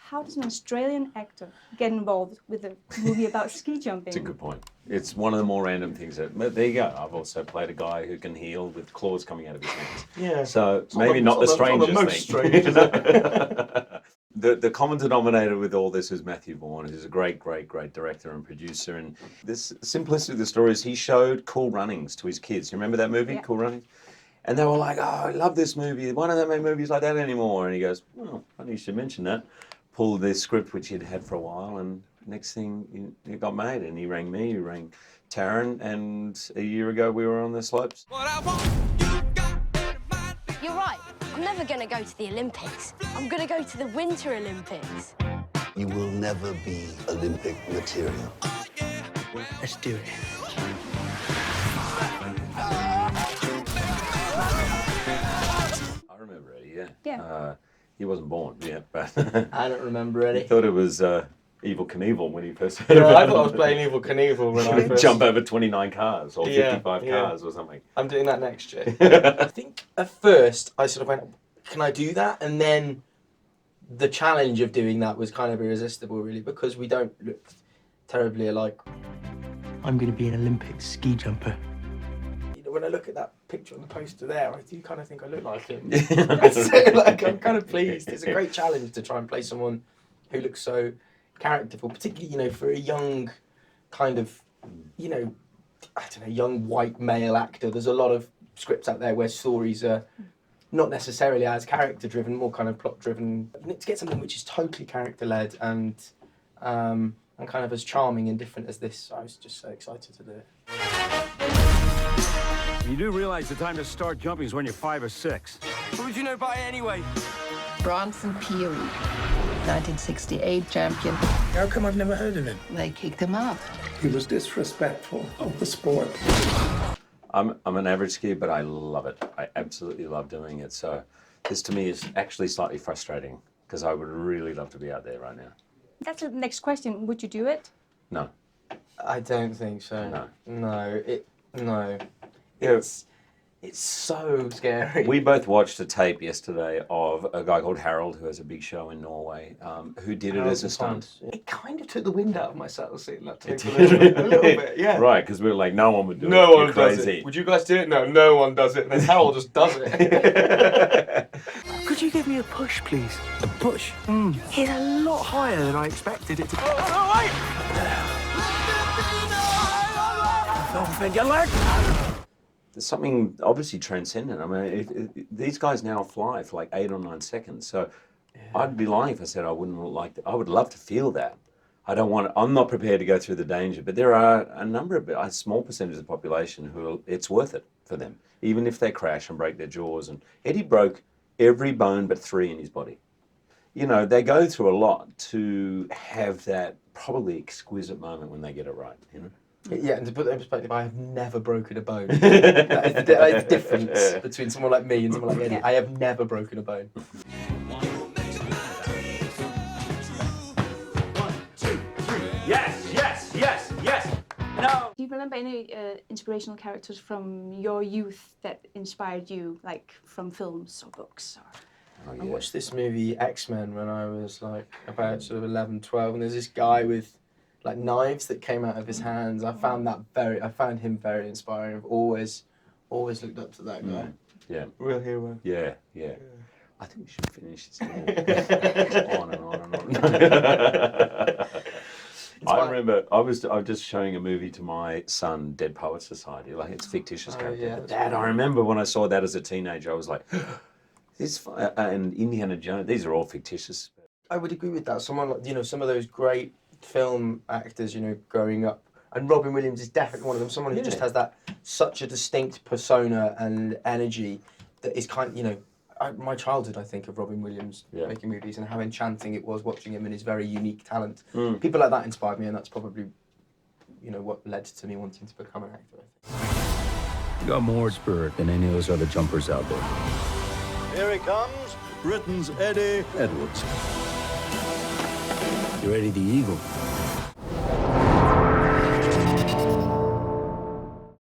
how does an Australian actor get involved with a movie about ski jumping? It's a good point. It's one of the more random things but there you go. I've also played a guy who can heal with claws coming out of his hands. Yeah. So maybe not the strangest thing. Strange, is it? The common denominator with all this is Matthew Vaughn, who's a great director and producer. And this simplicity of the story is he showed Cool Runnings to his kids. You remember that movie, Cool Runnings? And they were like, oh, I love this movie. Why don't they make movies like that anymore? And he goes, well, funny you should mention that. Pulled this script, which he'd had for a while, and next thing it got made. And he rang me, he rang Taron, and a year ago we were on the slopes. You're right. I'm never going to go to the Olympics. I'm going to go to the Winter Olympics. You will never be Olympic material. Let's do it. I remember Eddie, yeah. Yeah. He wasn't born yet, but I don't remember Eddie. he thought it was Evil Knievel when he first heard No, about I it. thought I was playing Evil Knievel when I first... Jump over 29 cars or 55 cars or something. I'm doing that next year. I think at first I sort of went, can I do that? And then the challenge of doing that was kind of irresistible, really, because we don't look terribly alike. I'm going to be an Olympic ski jumper. You know, when I look at that picture on the poster there, I do kind of think I look like him. So, like, I'm kind of pleased. It's a great challenge to try and play someone who looks so characterful, particularly, you know, for a young kind of, you know, I don't know, young white male actor. There's a lot of scripts out there where stories are not necessarily as character driven, more kind of plot driven. To get something which is totally character led and kind of as charming and different as this, I was just so excited to do it. You do realize the time to start jumping is when you're 5 or 6. What would you know about it anyway? Bronson Peary, 1968 champion. How come I've never heard of him? They kicked him out. He was disrespectful of the sport. I'm an average skier, but I love it. I absolutely love doing it. So this to me is actually slightly frustrating because I would really love to be out there right now. That's the next question. Would you do it? No. I don't think so. No. No. It's so scary. We both watched a tape yesterday of a guy called Harold, who has a big show in Norway, who did it as a stunt. It kind of took the wind out of my saddle seat, that tape. It did. A little bit, yeah. Right, because we were like, no one would do it. No You're one does crazy. it. Would you guys do it? No, no one does it. And then Harold just does it. Could you give me a push, please? A push? It's a lot higher than I expected it to be. Oh, wait! Don't bend your leg! There's something obviously transcendent. I mean, these guys now fly for like 8 or 9 seconds. So I'd be lying if I said I wouldn't like that. I would love to feel that. I'm not prepared to go through the danger, but there are a small percentage of the population who it's worth it for them, even if they crash and break their jaws. And Eddie broke every bone but 3 in his body. You know, they go through a lot to have that probably exquisite moment when they get it right, you know? Yeah, and to put that in perspective, I have never broken a bone. That is the difference between someone like me and someone like Eddie. I have never broken a bone. Yes! No! Do you remember any inspirational characters from your youth that inspired you, like from films or books? Or... I watched this movie, X-Men, when I was like about sort of 11, 12, and there's this guy with like knives that came out of his hands. I found him very inspiring. I've always looked up to that guy. Yeah. Real hero. Yeah. I think we should finish this. On and on. I remember I was just showing a movie to my son, Dead Poets Society. Like, it's fictitious character. Yeah, Dad, I remember when I saw that as a teenager, I was like, this and Indiana Jones. These are all fictitious. I would agree with that. Someone like, you know, some of those great film actors, you know, growing up, and Robin Williams is definitely one of them. Someone who just has that such a distinct persona and energy that is kind of, you know, my childhood, I think, of Robin Williams making movies and how enchanting it was watching him and his very unique talent. People like that inspired me, and that's probably, you know, what led to me wanting to become an actor, I think. You got more spirit than any of those other jumpers out there. Here he comes, Britain's Eddie Edwards. You're Eddie the Eagle.